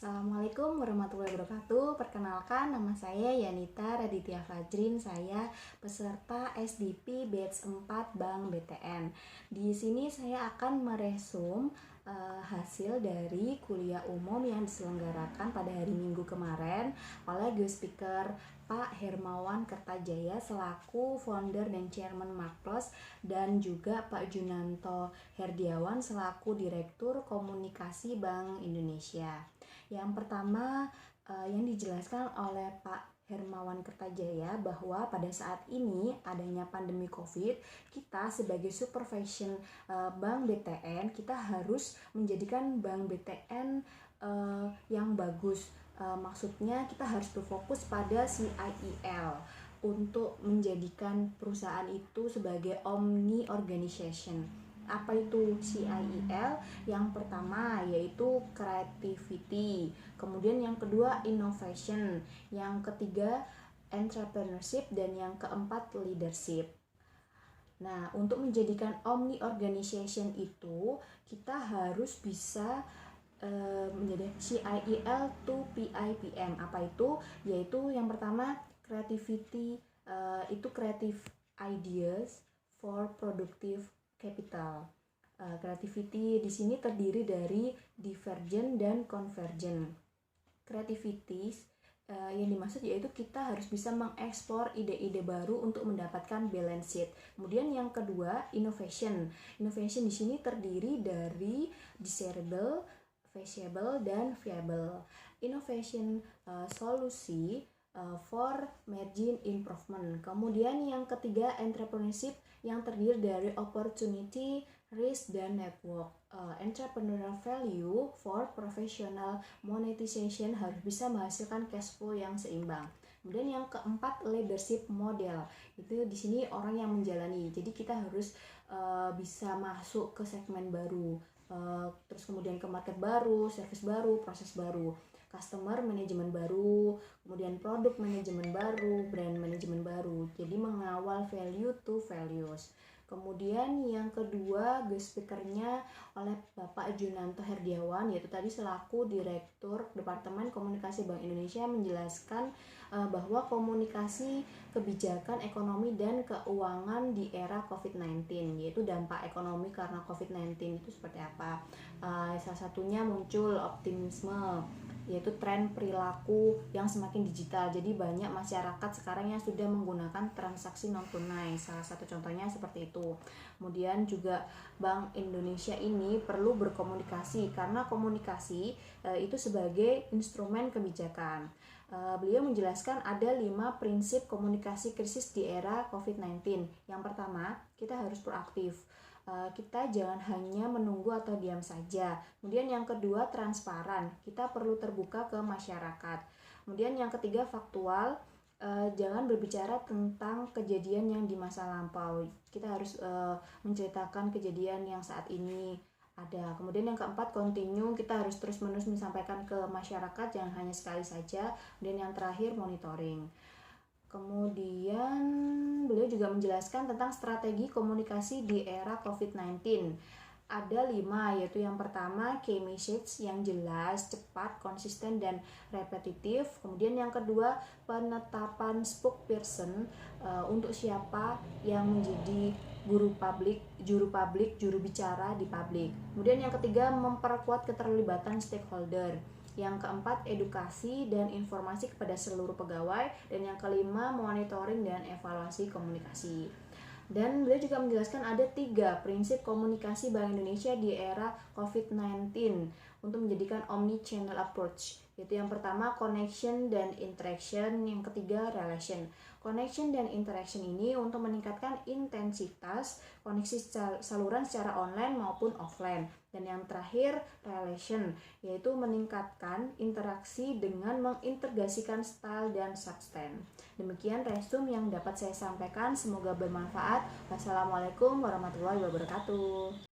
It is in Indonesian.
Assalamualaikum warahmatullahi wabarakatuh. Perkenalkan, nama saya Yanita Raditya Fajrin. Saya peserta SDP Batch 4 Bank BTN. Di sini saya akan meresum hasil dari kuliah umum yang diselenggarakan pada hari Minggu kemarin oleh guest speaker Pak Hermawan Kertajaya selaku founder dan chairman Markplus, dan juga Pak Junanto Herdiawan selaku direktur komunikasi Bank Indonesia. Yang pertama yang dijelaskan oleh Pak Hermawan Kertajaya bahwa pada saat ini adanya pandemi COVID, kita sebagai supervision Bank BTN, kita harus menjadikan Bank BTN yang bagus. Maksudnya kita harus berfokus pada CIEL untuk menjadikan perusahaan itu sebagai omni organization. Apa itu CIEL? Yang pertama yaitu creativity, kemudian yang kedua innovation, yang ketiga entrepreneurship, dan yang keempat leadership. Nah, untuk menjadikan omni organization itu kita harus bisa menjadi CIEL to PIPM. Apa itu? Yaitu yang pertama creativity, itu creative ideas for productive capital. Creativity di sini terdiri dari divergent dan convergent. Creativity yang dimaksud yaitu kita harus bisa mengeksplor ide-ide baru untuk mendapatkan balance sheet. Kemudian yang kedua innovation. Innovation di sini terdiri dari desirable, feasible, dan viable. Innovation solusi for margin improvement. Kemudian yang ketiga entrepreneurship yang terdiri dari opportunity, risk, dan network. Entrepreneurial value for professional monetization harus bisa menghasilkan cash flow yang seimbang. Kemudian yang keempat leadership model, itu di sini orang yang menjalani. Jadi kita harus bisa masuk ke segmen baru, terus kemudian ke market baru, service baru, proses baru, customer management baru, kemudian product management baru, brand management baru. Jadi mengawal value to values. Kemudian yang kedua guest speakernya oleh Bapak Junanto Herdiawan, yaitu tadi selaku Direktur Departemen Komunikasi Bank Indonesia, menjelaskan bahwa komunikasi kebijakan ekonomi dan keuangan di era COVID-19, yaitu dampak ekonomi karena COVID-19 itu seperti apa. Salah satunya muncul optimisme, yaitu tren perilaku yang semakin digital. Jadi banyak masyarakat sekarang yang sudah menggunakan transaksi non tunai. Salah satu contohnya seperti itu. Kemudian juga Bank Indonesia ini perlu berkomunikasi karena komunikasi itu sebagai instrumen kebijakan. Beliau menjelaskan ada 5 prinsip komunikasi krisis di era COVID-19. Yang pertama, kita harus proaktif. Kita jangan hanya menunggu atau diam saja. Kemudian yang kedua transparan, kita perlu terbuka ke masyarakat. Kemudian yang ketiga faktual, jangan berbicara tentang kejadian yang di masa lampau. Kita harus menceritakan kejadian yang saat ini ada. Kemudian yang keempat continue, kita harus terus-menerus menyampaikan ke masyarakat, jangan hanya sekali saja. Kemudian yang terakhir monitoring. Kemudian beliau juga menjelaskan tentang strategi komunikasi di era COVID-19. Ada 5, yaitu yang pertama key message yang jelas, cepat, konsisten, dan repetitif. Kemudian yang kedua penetapan spokesperson, untuk siapa yang menjadi juru bicara di publik. Kemudian yang ketiga memperkuat keterlibatan stakeholder. Yang keempat edukasi dan informasi kepada seluruh pegawai, dan yang kelima monitoring dan evaluasi komunikasi. Dan beliau juga menjelaskan ada 3 prinsip komunikasi Bank Indonesia di era COVID-19 untuk menjadikan omni-channel approach, yaitu yang pertama connection dan interaction, yang ketiga relation. Connection dan interaction ini untuk meningkatkan intensitas koneksi saluran secara online maupun offline. Dan yang terakhir relation, yaitu meningkatkan interaksi dengan mengintegrasikan style dan substance. Demikian resum yang dapat saya sampaikan, semoga bermanfaat. Wassalamualaikum warahmatullahi wabarakatuh.